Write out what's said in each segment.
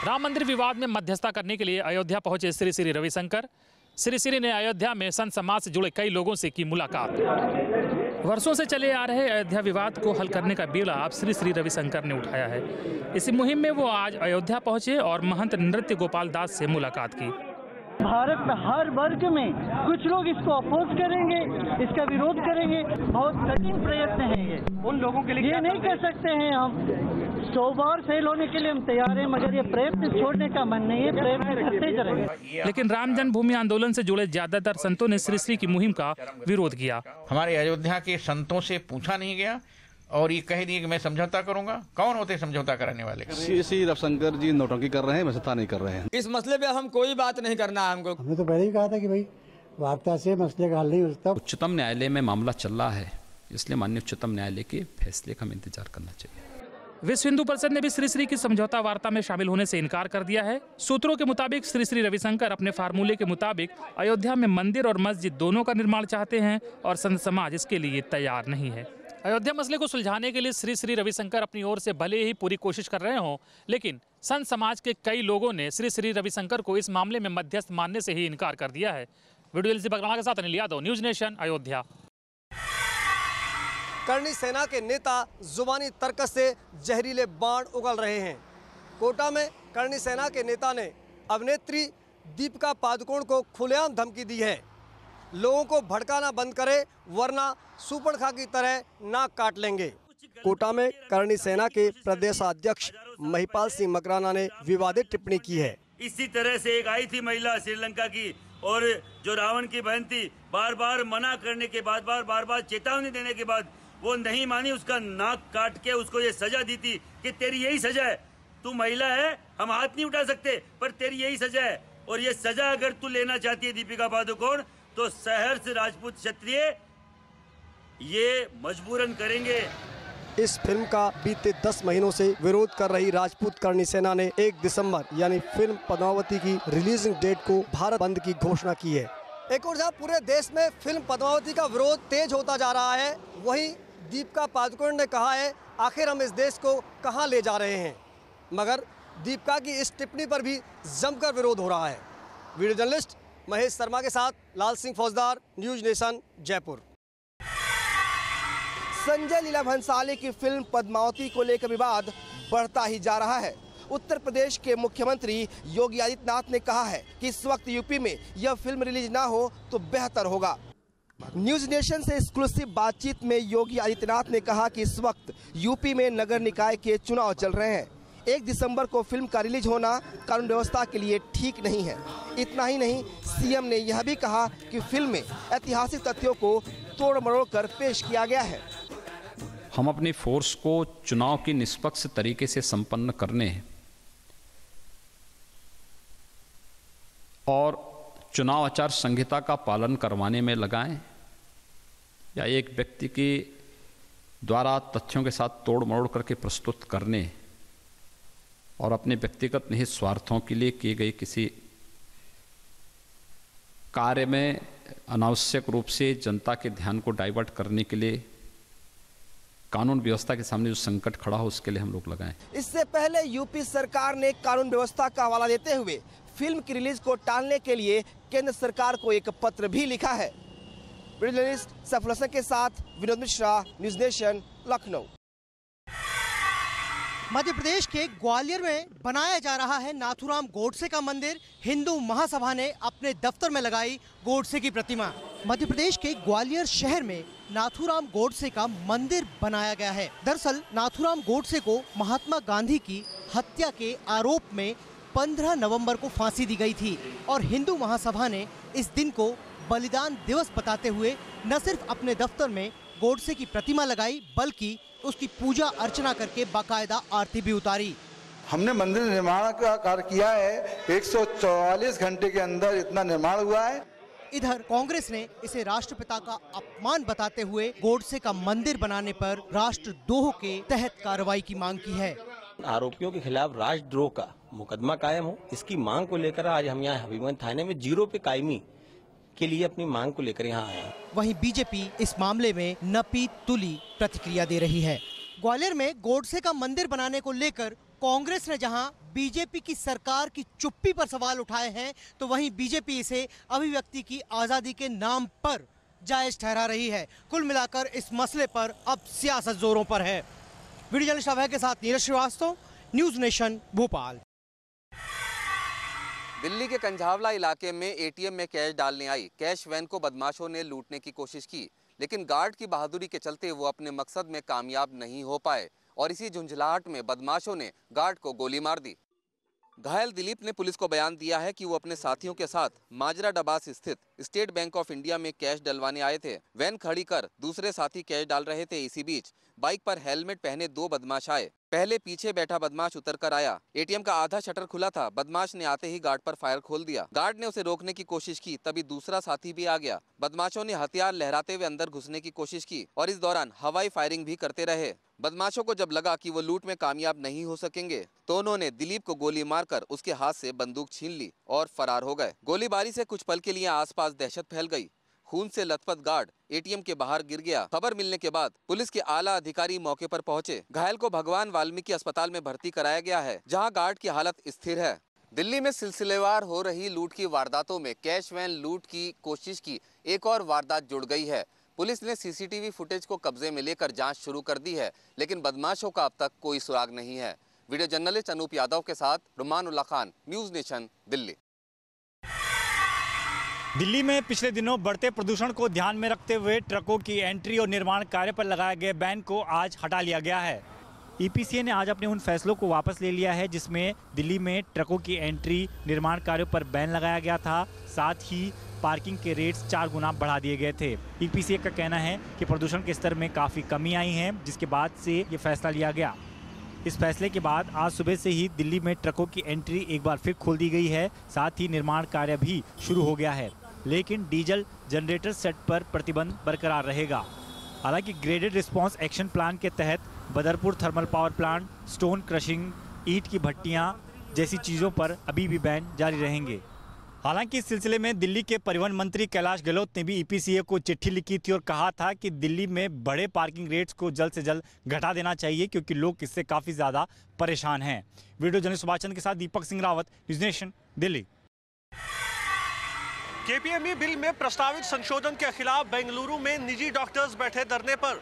राम मंदिर विवाद में मध्यस्थता करने के लिए अयोध्या पहुंचे श्री श्री रविशंकर। श्री श्री ने अयोध्या में संत समाज से जुड़े कई लोगों से की मुलाकात। वर्षों से चले आ रहे अयोध्या विवाद को हल करने का बीड़ा अब श्री श्री रविशंकर ने उठाया है। इसी मुहिम में वो आज अयोध्या पहुंचे और महंत नृत्य गोपाल दास से मुलाकात की। भारत में हर वर्ग में कुछ लोग इसको अपोज करेंगे, इसका विरोध करेंगे। बहुत कठिन प्रयत्न है ये। उन लोगों के लिए ये नहीं कह सकते हैं हम 100 बार फेल होने के लिए हम तैयार हैं, मगर ये प्रयत्न छोड़ने का मन नहीं है, प्रयत्न करते रहेंगे। लेकिन राम जन्मभूमि आंदोलन से जुड़े ज्यादातर संतों ने श्री श्री की मुहिम का विरोध किया। हमारे अयोध्या के संतों से पूछा नहीं गया और ये कह दिए कि मैं समझौता करूंगा। कौन होते समझौता कराने वाले? श्री रविशंकर जी नौटंकी कर रहे हैं, मसलता नहीं कर रहे हैं। इस मसले पे हम कोई बात नहीं करना है हमको। हमने तो पहले ही कहा था कि भाई वार्ता से मसले का हल नहीं हो सकता। उच्चतम न्यायालय में मामला चल रहा है, इसलिए माननीय उच्चतम न्यायालय के फैसले का हमें इंतजार करना चाहिए। विश्व हिंदू परिषद ने भी श्री श्री की समझौता वार्ता में शामिल होने से इनकार कर दिया है। सूत्रों के मुताबिक श्री श्री रविशंकर अपने फार्मूले के मुताबिक अयोध्या में मंदिर और मस्जिद दोनों का निर्माण चाहते हैं और संत समाज इसके लिए तैयार नहीं है। अयोध्या मसले को सुलझाने के लिए श्री श्री रविशंकर अपनी ओर से भले ही पूरी कोशिश कर रहे हों, लेकिन संत समाज के कई लोगों ने श्री श्री रविशंकर को इस मामले में मध्यस्थ मानने से ही इनकार कर दिया है। वीडियो एलसी बगरामा के साथ अनिल यादव, न्यूज नेशन, अयोध्या। करणी सेना के नेता जुबानी तर्कस से जहरीले बाण उगल रहे हैं। कोटा में करणी सेना के नेता ने अभिनेत्री दीपिका पादुकोण को खुलेआम धमकी दी है, लोगों को भड़काना बंद करे वरना सुपरखा की तरह नाक काट लेंगे। कोटा में करणी सेना के प्रदेशाध्यक्ष महिपाल सिंह मकराना ने विवादित टिप्पणी की है। इसी तरह से एक आई थी महिला श्रीलंका की, और जो रावण की बहन थी, बार बार मना करने के बाद, बार बार चेतावनी देने के बाद वो नहीं मानी। उसका नाक काट के उसको ये सजा दी थी कि तेरी यही सजा है, तू महिला है, हम हाथ नहीं उठा सकते, पर तेरी यही सजा है। और ये सजा अगर तू लेना चाहती है दीपिका पादुकोण, तो सहर्ष राजपूत क्षत्रिय ये मजबूरन करेंगे। इस फिल्म का बीते 10 महीनों से विरोध कर रही राजपूत करणी सेना ने 1 दिसंबर यानी फिल्म पद्मावती की रिलीजिंग डेट को भारत बंद की घोषणा की है। एक और जहां पूरे देश में फिल्म पद्मावती का विरोध तेज होता जा रहा है, वहीं दीपिका पादुकोण ने कहा है आखिर हम इस देश को कहां ले जा रहे हैं। मगर दीपिका की इस टिप्पणी पर भी जमकर विरोध हो रहा है। वीडियो जर्नलिस्ट महेश शर्मा के साथ लाल सिंह फौजदार, न्यूज नेशन, जयपुर। संजय लीला भंसाली की फिल्म पद्मावती को लेकर विवाद बढ़ता ही जा रहा है। उत्तर प्रदेश के मुख्यमंत्री योगी आदित्यनाथ ने कहा है कि इस वक्त यूपी में यह फिल्म रिलीज ना हो तो बेहतर होगा। न्यूज नेशन से एक्सक्लूसिव बातचीत में योगी आदित्यनाथ ने कहा कि इस वक्त यूपी में नगर निकाय के चुनाव चल रहे हैं। 1 दिसंबर को फिल्म का रिलीज होना कानून व्यवस्था के लिए ठीक नहीं है। इतना ही नहीं, सीएम ने यह भी कहा कि फिल्म में ऐतिहासिक तथ्यों को तोड़ मरोड़ कर पेश किया गया है। हम अपनी फोर्स को चुनाव की निष्पक्ष तरीके से संपन्न करने और चुनाव आचार संहिता का पालन करवाने में लगाएं, या एक व्यक्ति के द्वारा तथ्यों के साथ तोड़ मरोड़ करके प्रस्तुत करने और अपने व्यक्तिगत निहित स्वार्थों के लिए किए गए किसी कार्य में अनावश्यक रूप से जनता के ध्यान को डाइवर्ट करने के लिए कानून व्यवस्था के सामने जो संकट खड़ा हो, उसके लिए हम लोग लगाएं। इससे पहले यूपी सरकार ने कानून व्यवस्था का हवाला देते हुए फिल्म की रिलीज को टालने के लिए केंद्र सरकार को एक पत्र भी लिखा है। जर्नलिस्ट सफल हसन के साथ विनोद मिश्रा, न्यूज नेशन, लखनऊ। मध्य प्रदेश के ग्वालियर में बनाया जा रहा है नाथूराम गोडसे का मंदिर। हिंदू महासभा ने अपने दफ्तर में लगाई गोडसे की प्रतिमा। मध्य प्रदेश के ग्वालियर शहर में नाथूराम गोडसे का मंदिर बनाया गया है। दरअसल नाथूराम गोडसे को महात्मा गांधी की हत्या के आरोप में 15 नवंबर को फांसी दी गई थी और हिंदू महासभा ने इस दिन को बलिदान दिवस बताते हुए न सिर्फ अपने दफ्तर में गोडसे की प्रतिमा लगाई, बल्कि उसकी पूजा अर्चना करके बाकायदा आरती भी उतारी। हमने मंदिर निर्माण का कार्य किया है, 144 घंटे के अंदर इतना निर्माण हुआ है। इधर कांग्रेस ने इसे राष्ट्रपिता का अपमान बताते हुए गोडसे का मंदिर बनाने पर राष्ट्रद्रोह के तहत कार्रवाई की मांग की है। आरोपियों के खिलाफ राष्ट्रद्रोह का मुकदमा कायम हो, इसकी मांग को लेकर आज हम यहाँ हबीबगंज थाने में 0 पे कायमी के लिए अपनी मांग को लेकर यहाँ आए हैं। वहीं बीजेपी इस मामले में नपी तुली प्रतिक्रिया दे रही है। ग्वालियर में गोडसे का मंदिर बनाने को लेकर कांग्रेस ने जहां बीजेपी की सरकार की चुप्पी पर सवाल उठाए हैं, तो वहीं बीजेपी इसे अभिव्यक्ति की आज़ादी के नाम पर जायज ठहरा रही है। कुल मिलाकर इस मसले पर अब सियासत जोरों पर है। वीडियो जर्नलिस्ट अभय के साथ नीरज श्रीवास्तव, न्यूज़ नेशन, भोपाल। दिल्ली के कंझावला इलाके में एटीएम में कैश डालने आई कैश वैन को बदमाशों ने लूटने की कोशिश की, लेकिन गार्ड की बहादुरी के चलते वो अपने मकसद में कामयाब नहीं हो पाए और इसी झुंझलाहट में बदमाशों ने गार्ड को गोली मार दी। घायल दिलीप ने पुलिस को बयान दिया है कि वो अपने साथियों के साथ माजरा डबास स्थित स्टेट बैंक ऑफ इंडिया में कैश डलवाने आए थे। वैन खड़ी कर दूसरे साथी कैश डाल रहे थे। इसी बीच बाइक पर हेलमेट पहने दो बदमाश आए। पहले पीछे बैठा बदमाश उतर कर आया। एटीएम का आधा शटर खुला था। बदमाश ने आते ही गार्ड पर फायर खोल दिया। गार्ड ने उसे रोकने की कोशिश की, तभी दूसरा साथी भी आ गया। बदमाशों ने हथियार लहराते हुए अंदर घुसने की कोशिश की और इस दौरान हवाई फायरिंग भी करते रहे। बदमाशों को जब लगा कि वो लूट में कामयाब नहीं हो सकेंगे तो उन्होंने दिलीप को गोली मारकर उसके हाथ से बंदूक छीन ली और फरार हो गए। गोलीबारी से कुछ पल के लिए आसपास दहशत फैल गई। खून से लथपथ गार्ड एटीएम के बाहर गिर गया। खबर मिलने के बाद पुलिस के आला अधिकारी मौके पर पहुंचे। घायल को भगवान वाल्मीकि अस्पताल में भर्ती कराया गया है, जहां गार्ड की हालत स्थिर है। दिल्ली में सिलसिलेवार हो रही लूट की वारदातों में कैश वैन लूट की कोशिश की एक और वारदात जुड़ गई है। पुलिस ने सीसीटीवी फुटेज को कब्जे में लेकर जांच शुरू कर दी है, लेकिन बदमाशों का अब तक कोई सुराग नहीं है। वीडियो जर्नलिस्ट अनूप यादव के साथ रुमानुल्लाह खान, न्यूज़ नेशन, दिल्ली। दिल्ली में पिछले दिनों बढ़ते प्रदूषण को ध्यान में रखते हुए ट्रकों की एंट्री और निर्माण कार्य पर लगाए गए बैन को आज हटा लिया गया है। ईपीसीए ने आज अपने उन फैसलों को वापस ले लिया है जिसमें दिल्ली में ट्रकों की एंट्री, निर्माण कार्यों पर बैन लगाया गया था। साथ ही पार्किंग के रेट्स 4 गुना बढ़ा दिए गए थे। ईपीसीए का कहना है कि प्रदूषण के स्तर में काफ़ी कमी आई है, जिसके बाद से ये फैसला लिया गया। इस फैसले के बाद आज सुबह से ही दिल्ली में ट्रकों की एंट्री एक बार फिर खोल दी गई है। साथ ही निर्माण कार्य भी शुरू हो गया है, लेकिन डीजल जनरेटर सेट पर प्रतिबंध बरकरार रहेगा। हालांकि ग्रेडेड रिस्पांस एक्शन प्लान के तहत Badarpur thermal power plant, stone crushing, ईंट की भट्टियां जैसी चीज़ों पर अभी भी बैन जारी रहेंगे। हालांकि इस सिलसिले में दिल्ली के परिवहन मंत्री कैलाश गहलोत ने भी ईपीसीए को चिट्ठी लिखी थी और कहा था कि दिल्ली में बड़े पार्किंग रेट्स को जल्द से जल्द घटा देना चाहिए, क्योंकि लोग इससे काफ़ी ज़्यादा परेशान हैं। वीडियो जर्नलिस्ट सुभाष चंद्र के साथ Deepak Singh Rawat, news nation, Delhi. KPME bill में प्रस्तावित संशोधन के खिलाफ बेंगलुरु में निजी डॉक्टर्स बैठे धरने पर।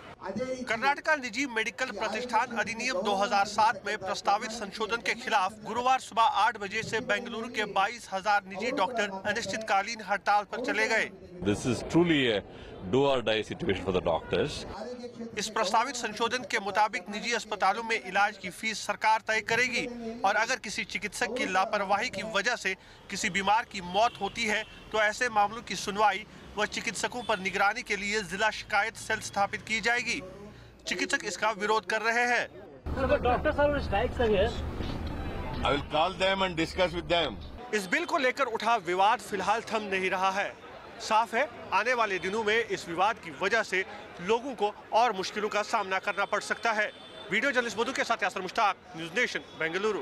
कर्नाटका निजी मेडिकल प्रतिष्ठान अधिनियम 2007 में प्रस्तावित संशोधन के खिलाफ गुरुवार सुबह 8 बजे से बेंगलुरु के 22,000 निजी डॉक्टर अनिश्चितकालीन हड़ताल पर चले गए। This is truly a do or die situation for the doctors. इस प्रस्तावित संशोधन के मुताबिक निजी अस्पतालों में इलाज की फीस सरकार तय करेगी और अगर किसी चिकित्सक की लापरवाही की वजह से किसी बीमार की मौत होती है तो ऐसे मामलों की सुनवाई व चिकित्सकों पर निगरानी के लिए जिला शिकायत सेल स्थापित की जाएगी। चिकित्सक इसका विरोध कर रहे हैं। I will call them and discuss with them. इस बिल को लेकर उठा विवाद फिलहाल थम नहीं रहा है। साफ है, आने वाले दिनों में इस विवाद की वजह से लोगों को और मुश्किलों का सामना करना पड़ सकता है। वीडियो जर्नलिस्ट मधु के साथ यासर मुश्ताक, न्यूज़ नेशन, बेंगलुरु।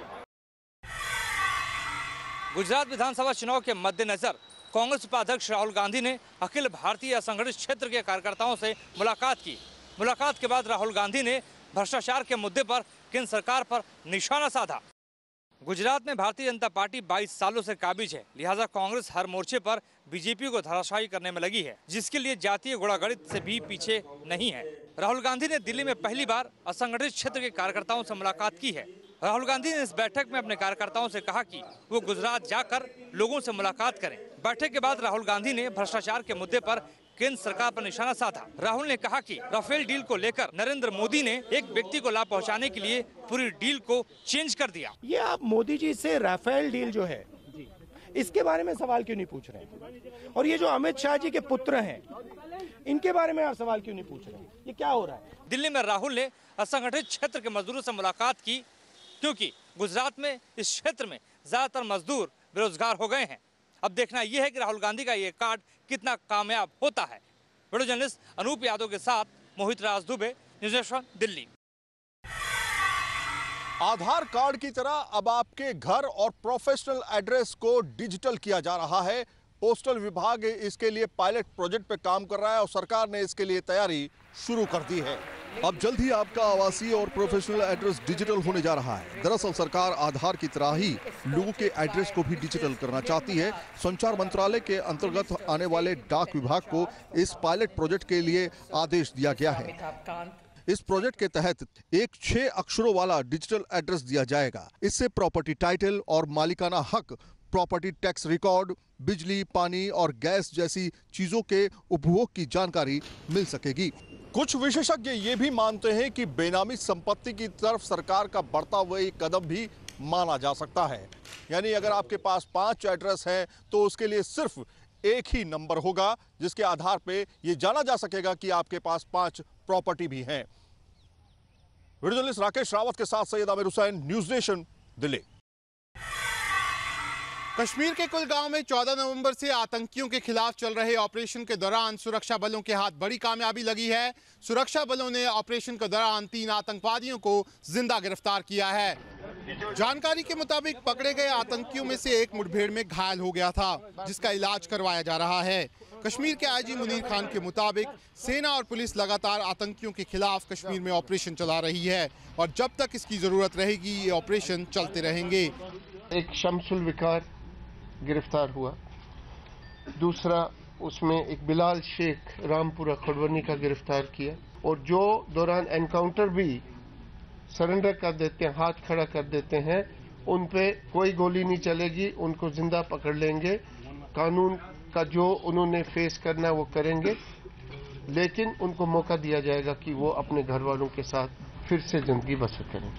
गुजरात विधानसभा चुनाव के मद्देनजर कांग्रेस उपाध्यक्ष राहुल गांधी ने अखिल भारतीय असंगठित क्षेत्र के कार्यकर्ताओं से मुलाकात की। मुलाकात के बाद राहुल गांधी ने भ्रष्टाचार के मुद्दे पर केंद्र सरकार पर निशाना साधा। गुजरात में भारतीय जनता पार्टी 22 सालों से काबिज है, लिहाजा कांग्रेस हर मोर्चे पर बीजेपी को धराशायी करने में लगी है, जिसके लिए जातीय गुणागणित से भी पीछे नहीं है। राहुल गांधी ने दिल्ली में पहली बार असंगठित क्षेत्र के कार्यकर्ताओं से मुलाकात की है। राहुल गांधी ने इस बैठक में अपने कार्यकर्ताओं से कहा कि वो गुजरात जाकर लोगों से मुलाकात करें। बैठक के बाद राहुल गांधी ने भ्रष्टाचार के मुद्दे पर केंद्र सरकार पर निशाना साधा। राहुल ने कहा कि राफेल डील को लेकर नरेंद्र मोदी ने एक व्यक्ति को लाभ पहुंचाने के लिए पूरी डील को चेंज कर दिया। ये आप मोदी जी से राफेल डील जो है इसके बारे में सवाल क्यों नहीं पूछ रहे हैं? और ये जो अमित शाह जी के पुत्र हैं इनके बारे में आप सवाल क्यों नहीं पूछ रहे हैं? ये क्या हो रहा है? दिल्ली में राहुल ने असंगठित क्षेत्र के मजदूरों से मुलाकात की, क्योंकि गुजरात में इस क्षेत्र में ज्यादातर मजदूर बेरोजगार हो गए हैं। अब देखना यह है कि राहुल गांधी का ये कार्ड कितना कामयाब होता है। वीडियो जर्नलिस्ट अनूप यादव के साथ मोहित राज दुबे, न्यूज़ नेशन, दिल्ली। आधार कार्ड की तरह अब आपके घर और प्रोफेशनल एड्रेस को डिजिटल किया जा रहा है। पोस्टल विभाग इसके लिए पायलट प्रोजेक्ट पे काम कर रहा है और सरकार ने इसके लिए तैयारी शुरू कर दी है। अब जल्द ही आपका आवासीय और प्रोफेशनल एड्रेस डिजिटल होने जा रहा है। दरअसल सरकार आधार की तरह ही लोगों के एड्रेस को भी डिजिटल करना चाहती है। संचार मंत्रालय के अंतर्गत आने वाले डाक विभाग को इस पायलट प्रोजेक्ट के लिए आदेश दिया गया है। इस प्रोजेक्ट के तहत एक 6 अक्षरों वाला डिजिटल एड्रेस दिया जाएगा। इससे प्रॉपर्टी टाइटल और मालिकाना हक, प्रॉपर्टी टैक्स रिकॉर्ड, बिजली, पानी और गैस जैसी चीजों के उपभोग की जानकारी मिल सकेगी। कुछ विशेषज्ञ ये भी मानते हैं कि बेनामी संपत्ति की तरफ सरकार का बढ़ता हुआ एक कदम भी माना जा सकता है। यानी अगर आपके पास 5 एड्रेस हैं तो उसके लिए सिर्फ एक ही नंबर होगा, जिसके आधार पे ये जाना जा सकेगा कि आपके पास 5 प्रॉपर्टी भी हैं। वीडियो जर्नलिस्ट राकेश रावत के साथ सैयद आमिर हुसैन, न्यूज नेशन, दिल्ली। कश्मीर के कुलगांव में 14 नवंबर से आतंकियों के खिलाफ चल रहे ऑपरेशन के दौरान सुरक्षा बलों के हाथ बड़ी कामयाबी लगी है। सुरक्षा बलों ने ऑपरेशन के दौरान 3 आतंकवादियों को जिंदा गिरफ्तार किया है। जानकारी के मुताबिक पकड़े गए आतंकियों में से एक मुठभेड़ में घायल हो गया था, जिसका इलाज करवाया जा रहा है। कश्मीर के आईजी मुनीर खान के मुताबिक सेना और पुलिस लगातार आतंकियों के खिलाफ कश्मीर में ऑपरेशन चला रही है और जब तक इसकी जरूरत रहेगी ये ऑपरेशन चलते रहेंगे। एक शमसुल विकार गिरफ्तार हुआ, दूसरा उसमें एक बिलाल शेख रामपुरा खड़वनी का गिरफ्तार किया, और जो दौरान एनकाउंटर भी सरेंडर कर देते हैं, हाथ खड़ा कर देते हैं, उन पे कोई गोली नहीं चलेगी, उनको जिंदा पकड़ लेंगे। कानून का जो उन्होंने फेस करना वो करेंगे, लेकिन उनको मौका दिया जाएगा कि वो अपने घर वालों के साथ फिर से जिंदगी बसर करें।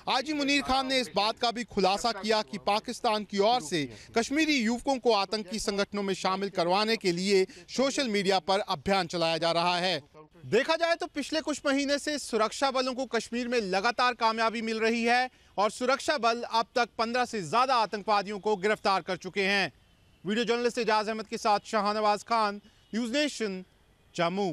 आईजी मुनीर खान ने इस बात का भी खुलासा किया कि पाकिस्तान की ओर से कश्मीरी युवकों को आतंकी संगठनों में शामिल करवाने के लिए सोशल मीडिया पर अभियान चलाया जा रहा है। देखा जाए तो पिछले कुछ महीने से सुरक्षा बलों को कश्मीर में लगातार कामयाबी मिल रही है और सुरक्षा बल अब तक 15 से ज्यादा आतंकवादियों को गिरफ्तार कर चुके हैं। वीडियो जर्नलिस्ट एजाज अहमद के साथ शाहनवाज खान, न्यूज नेशन, जम्मू।